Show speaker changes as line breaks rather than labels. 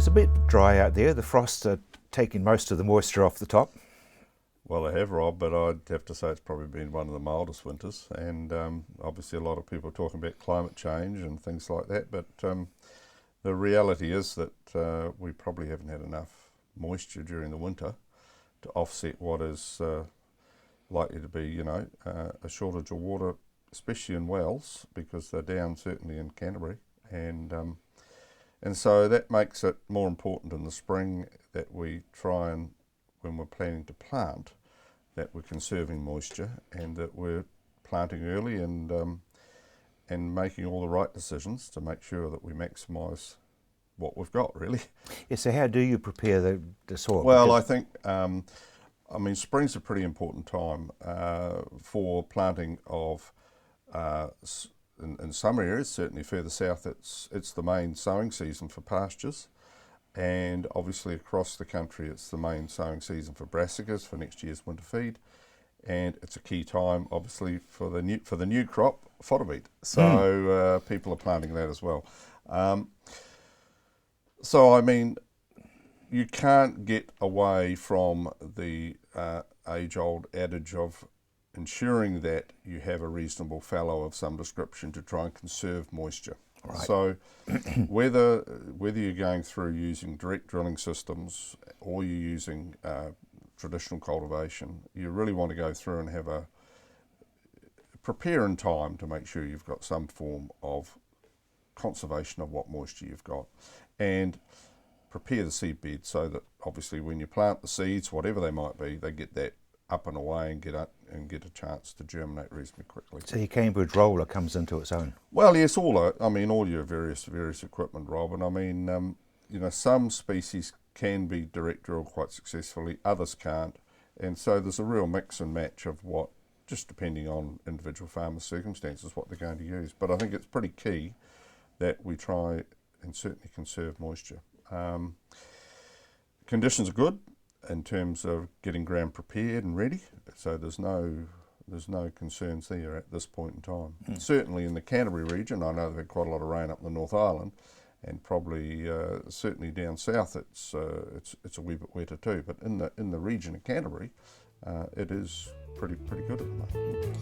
It's a bit dry out there. The frosts are taking most of the moisture off the top.
Well, they have, Rob, but I'd have to say it's probably been one of the mildest winters, and obviously a lot of people are talking about climate change and things like that, but the reality is that we probably haven't had enough moisture during the winter to offset what is likely to be, a shortage of water, especially in wells, because they're down certainly in Canterbury, and so that makes it more important in the spring that we try and, when we're planning to plant, that we're conserving moisture and that we're planting early and making all the right decisions to make sure that we maximise what we've got, really.
Yeah, so how do you prepare the soil?
Well, I think, spring's a pretty important time for planting of, in some areas, certainly further south, it's the main sowing season for pastures. And obviously across the country it's the main sowing season for brassicas for next year's winter feed, and it's a key time obviously for the new crop, fodder wheat. So people are planting that as well. You can't get away from the age-old adage of ensuring that you have a reasonable fallow of some description to try and conserve moisture. Right. So whether you're going through using direct drilling systems or you're using traditional cultivation, you really want to go through and prepare in time to make sure you've got some form of conservation of what moisture you've got, and prepare the seed bed so that obviously when you plant the seeds, whatever they might be, they get that up and away and get a chance to germinate reasonably quickly.
So your Cambridge roller comes into its own?
Well, yes, all your various equipment, Rob, and some species can be direct drilled quite successfully, others can't, and so there's a real mix and match of what, just depending on individual farmers' circumstances, what they're going to use. But I think it's pretty key that we try and certainly conserve moisture. Conditions are good in terms of getting ground prepared and ready, so there's no concerns there at this point in time. Certainly in the Canterbury region, I know they've had quite a lot of rain up in the North Island, and probably certainly down south it's a wee bit wetter too. But in the region of Canterbury, it is pretty good at the moment.